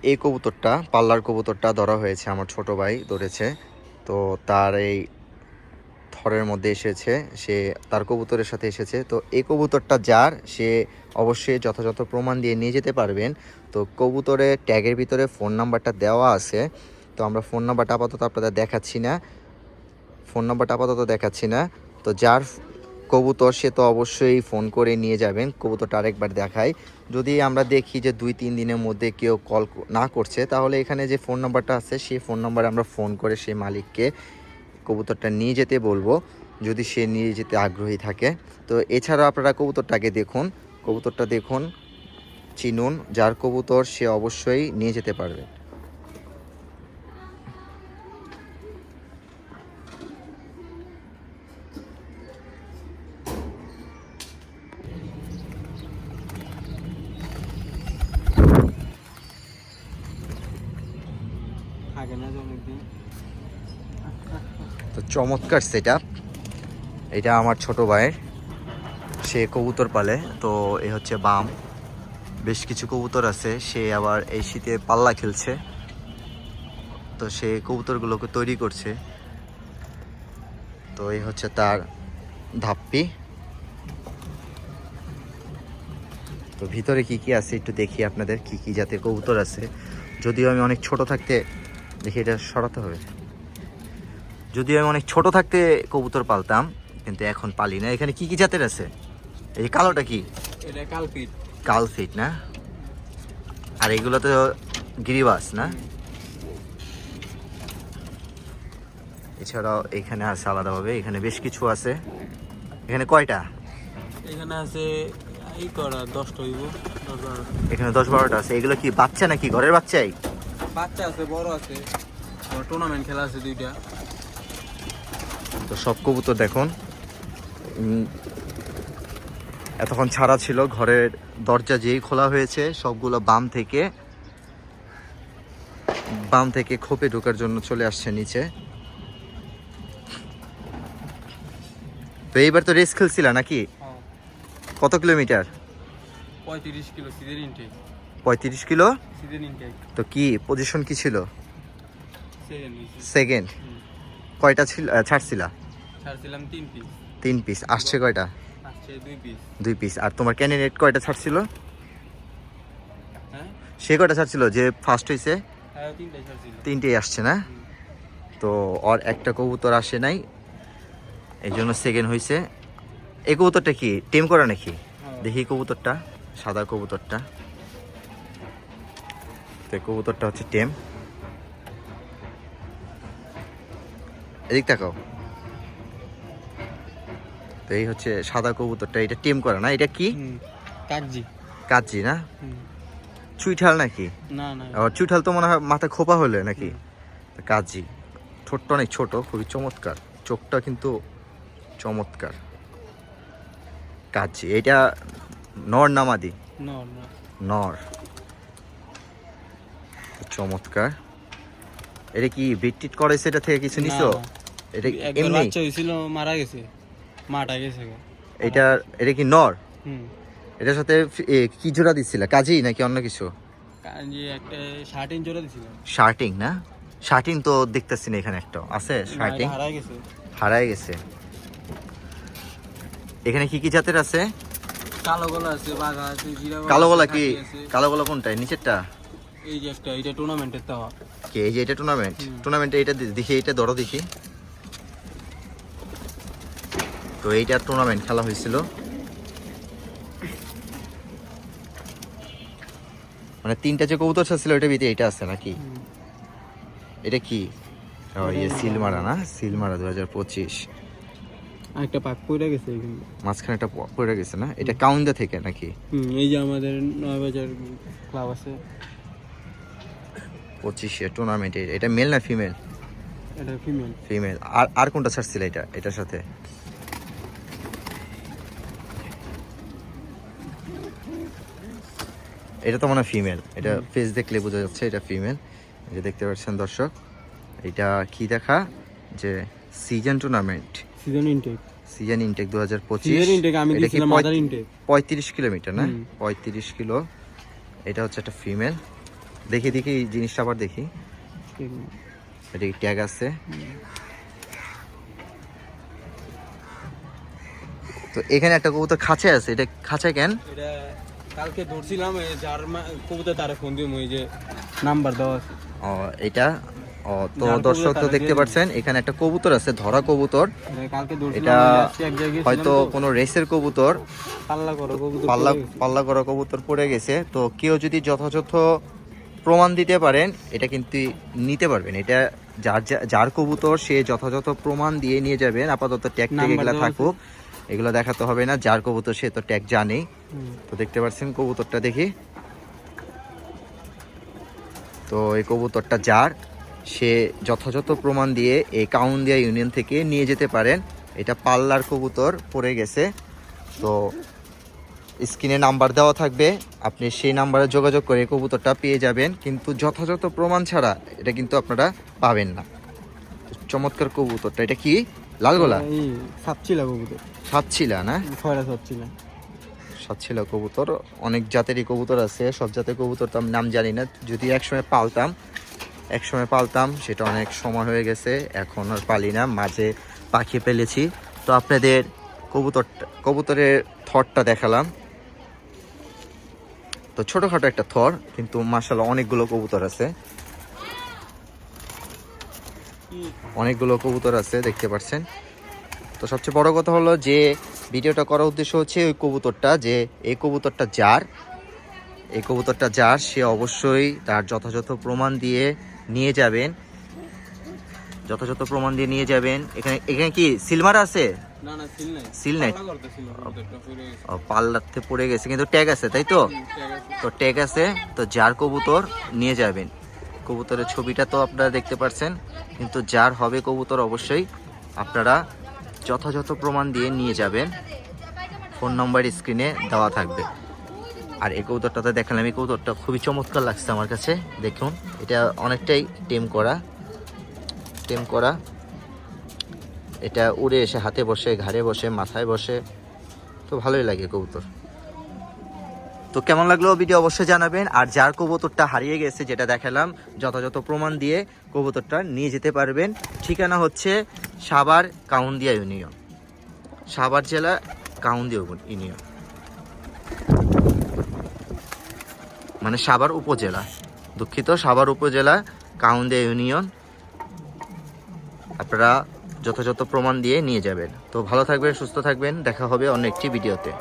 এই কবুতরটা পাল্লার কবুতরটা ধরা হয়েছে, আমার ছোট ভাই ধরেছে। তো তার এই থরের মধ্যে এসেছে, সে তার কবুতরের সাথে এসেছে। তো এই কবুতরটা যার, সে অবশ্যই যথাযথ প্রমাণ দিয়ে নিয়ে যেতে পারবেন। তো কবুতরের ট্যাগের ভিতরে ফোন নাম্বারটা দেওয়া আছে। তো আমরা ফোন নাম্বারটা আপাতত আপনাদের দেখাচ্ছি না। তো যার কবুতর সে তো অবশ্যই ফোন করে নিয়ে যাবেন। কবুতরটা আরেকবার দেখাই, যদি আমরা দেখি যে 2-3 দিনের মধ্যে কেউ কল না করছে, তাহলে এখানে যে ফোন নাম্বারটা আছে সেই ফোন নাম্বারে আমরা ফোন করে সেই মালিককে কবুতরটা নিয়ে যেতে বলবো, যদি সে নিয়ে যেতে আগ্রহী থাকে। তো এছাড়াও আপনারা কবুতরটা দেখুন, চিনুন, যার কবুতর সে অবশ্যই নিয়ে যেতে পারবে। তো চমৎকার সেটআপ। এটা আমার ছোট ভাইয়ের, সে কবুতর পালে। তো এই হচ্ছে বাম, বেশ কিছু কবুতর আছে। সে আবার এই শীতে পাল্লা খেলছে, তো সে কবুতরগুলোকে তৈরি করছে। তো এই হচ্ছে তার ধাপ্পি। তো ভিতরে কি কি আছে একটু দেখি আপনাদের, কি কি জাতের কবুতর আছে। যদিও আমি অনেক ছোট থাকতে, দেখি এটা সরাতে হবে, যদিও আমি অনেক ছোট থাকতে কবুতর পালতাম, কিন্তু এখন পালি না। এখানে কি কি জাতের আছে? এই কালোটা কি? এটা কালপিট। কালফিট না? আর এগুলো তো গিরিবাস না? এছাড়াও এখানে আছে আলাদাভাবে, এখানে বেশ কিছু আছে। এখানে কয়টা? এখানে আছে এই করা 10টা হইব, 10-12টা। এখানে 10-12টা আছে। এগুলো কি বাচ্চা নাকি ঘরের বাচ্চাই? বাচ্চা আছে, বড় আছে, টুর্নামেন্ট খেলা আছে 2টা। তো সব কবুতর দেখুন, এতক্ষণ ছাড়া ছিল, ঘরের দরজা যেই খোলা হয়েছে সবগুলো বাম থেকে খোপে ঢোকার জন্য চলে আসছে নিচে। তো এইবার তো রেস খেলছিল নাকি? কত kilometre? 35 kilo season intact. 35 kilo season intact. তো কি পজিশন কি ছিল? সেকেন্ড। সেকেন্ড। কয়টা ছিল ছাড়ছিলা? ছাড়ছিলাম 3 পিস। 3 পিস। আসছে কয়টা? আসছে 2 পিস। 2 পিস। আর তোমার ক্যান্ডিডেট কয়টা ছাড়ছিল? হ্যাঁ, সে কয়টা ছাড়ছিল যে ফার্স্ট হয়েছে? হ্যাঁ 3টাই ছাড়ছিল। 3টেই আসছে না? তো ওর একটা কবুতর আসে নাই, এই জন্য সেকেন্ড হয়েছে। এই কবুতরটা কি টেম করা নাকি? দেখি কবুতরটা, সাদা কবুতরটা। তো এই কবুতরটা হচ্ছে টেম। এদিক তাকাও। তো এই হচ্ছে সাদা কবুতরটা, এটা টেম করা না? এটা কি? কাকজি। কাজি না? চুইঠাল নাকি? না না, আবার চুইঠাল তো মনে হয় মাথা খোপা হলে নাকি? কাজি। ঠোঁটটা অনেক ছোট, খুবই চমৎকার, চোখটা কিন্তু চমৎকার। কাজি। এটা নর না মাদি? নর না। নর। চমৎকার। এটা কি বিটটিট করাইছে, এটা থেকে কিছু নিছো? এটা একবার এমনি বাচ্চা হইছিল, মারা গেছে, মাটা গেছে। এটা কি নর? হুম। এটার সাথে কি জোড়া দিছিল, কাজী নাকি অন্য কিছু? কাঞ্জি একটা 60 জোড়া দিছিল। শার্টিং না? শার্টিং তো দেখতেছি না এখানে, একটা আছে শার্টিং, হারাই গেছে। হারায় গেছে। এখানে কি কি জাতের আছে? কালো গলা আছে, বাঘা আছে, জিরা কালো গলা কি? কালো গলা কোনটা, নিচেরটা? এই যে একটা, এটা টুর্নামেন্টের তাওয়া। কি এই যে এটা টুর্নামেন্টে এটা দেখি, এটা ধরো দেখি। তো এইটা টুর্নামেন্ট খেলা হয়েছিল, মানে 3টা যে কবুতর ছিল ওইটার ভিতরে এটা আছে নাকি? এটা কি? সিলমারা না? সিলমারা 2025। একটা পাক পড়ে গেছে এখানে, মাঝখানে একটা পড়ে গেছে না? এটা কাউন্ডা থেকে নাকি? এই যে আমাদের 9 বাজার ক্লাব আছে, 25 টুর্নামেন্টের। এটা মেল না ফিমেল? এটা ফিমেল। ফিমেল। আর কোনটা ছাড়ছিল এটার সাথে? এটা তো মনে হয় ফিমেল, এটা ফেস দেখলে বোঝা যাচ্ছে এটা ফিমেল। এটা দেখতে পাচ্ছেন দর্শক, এটা কি দেখা যে season tournament, season intact. Season intact 2025। Season intact আমি দিছিলাম মাদার ইনটেক। 35 কিলোমিটার না? 35 কিলো। এটা হচ্ছে একটা ফিমেল। দেখি দেখি এই জিনিসটা আবার দেখি, এটা কি ট্যাগ আছে? তো এখানে একটা কবুতর খাঁচায় আছে, এটা খাঁচায় কেন? এটা কালকে ধরছিলাম, এই যার কবুতর তারে ফোন দিই, ওই যে নাম্বার দেওয়া আছে। ও এটা, ও তো যার দর্শক কবুতর তো তারা দেখতে দিয়ে পাচ্ছেন এখানে একটা কবুতর আছে, ধরা কবুতর। এটা কালকে ধরছিলাম, এটা আজকে এক জায়গায় হয়তো কোনো রেসের কবুতর, পাল্লা করো কবুতর পাল্লা পড়ে গেছে। পাল্লা করা কবুতর পড়ে গেছে। তো কেউ যদি যথাযথ প্রমাণ দিতে পারেন এটা কিন্তু নিতে পারবেন। এটা যার কবুতর সে যথাযথ প্রমাণ দিয়ে নিয়ে যাবেন। আপাতত ট্যাগ ট্যাগ নাম্বার এগুলো দেওয়া আছে। থাকুক, এগুলো দেখাতে হবে না। যার কবুতর সে তো ট্যাগ জানেই। হুম। তো দেখতে পাচ্ছেন কবুতরটা দেখি, তো এই কবুতরটা যার, সে যথাযথ প্রমাণ দিয়ে এই কাউন্দিয়া ইউনিয়ন থেকে নিয়ে যেতে পারেন। এটা পাল্লার কবুতর পড়ে গেছে। তো স্ক্রিনে নাম্বার দেওয়া থাকবে, আপনি সেই নাম্বারে যোগাযোগ করে কবুতরটা পেয়ে যাবেন, কিন্তু যথাযথ প্রমাণ ছাড়া এটা কিন্তু আপনারা পাবেন না। চমৎকার কবুতরটা, এটা কি লাল গোলা? এই সাপচিলা কবুতর, সাতছিলা না? খয়রা সাপচিলা। সাতছিলা কবুতর, অনেক জাতেরই কবুতর আছে, সব জাতের কবুতর তো আমি নাম জানি না। যদি একসময় পালতাম, সেটা অনেক সময় হয়ে গেছে, এখন আর পালি না, মাঝে পাখি পেলেছি। তো আপনাদের কবুতরের থরটা দেখালাম। তো ছোটখাটো একটা থর, কিন্তু মাশাআল্লাহ অনেকগুলো কবুতর আছে, দেখতে পাচ্ছেন। তো সবচেয়ে বড় কথা হলো যে ভিডিওটা করার উদ্দেশ্য হচ্ছে ওই কবুতরটা, যে এই কবুতরটা যার সে অবশ্যই তার যথাযথ প্রমাণ দিয়ে নিয়ে যাবেন। এখানে কি সিলভার আছে? না না, সিল নাই। সিল নাই? পাল্লা করতেছিল কবুতরটা পড়ে গেছে। পাল্লাতে পড়ে গেছে, কিন্তু ট্যাগ আছে, তাই তো? ট্যাগ আছে। তো ট্যাগ আছে, তো যার কবুতর নিয়ে যাবেন। কবুতরের ছবিটা তো আপনারা দেখতে পাচ্ছেন, কিন্তু যার হবে কবুতর অবশ্যই আপনারা যথাযথ প্রমাণ দিয়ে নিয়ে যাবেন। ফোন নম্বর স্ক্রিনে দেওয়া থাকবে। আর এই কবুতরটাতে দেখালাম, এই কবুতরটা খুবই চমৎকার লাগছে আমার কাছে। দেখুন, এটা অনেকটাই টেম করা। এটা উড়ে এসে হাতে বসে, ঘাড়ে বসে, মাথায় বসে, তো ভালোই লাগে কবুতর। তো কেমন লাগলো ভিডিও অবশ্যই জানাবেন। আর যার কবুতরটা হারিয়ে গেছে, যেটা দেখালাম, যথাযথ প্রমাণ দিয়ে কবুতরটা নিয়ে যেতে পারবেন। ঠিকানা হচ্ছে সাভার কাউন্দিয়া ইউনিয়ন, সাভার জেলা কাউন্দিয়া ইউনিয়ন, মানে সাভার উপজেলা, দুঃখিত, সাভার উপজেলা কাউন্দিয়া ইউনিয়ন। আপনারা যথাযথ প্রমাণ দিয়ে নিয়ে যাবেন। তো ভালো থাকবেন, সুস্থ থাকবেন, দেখা হবে অন্য একটি ভিডিওতে।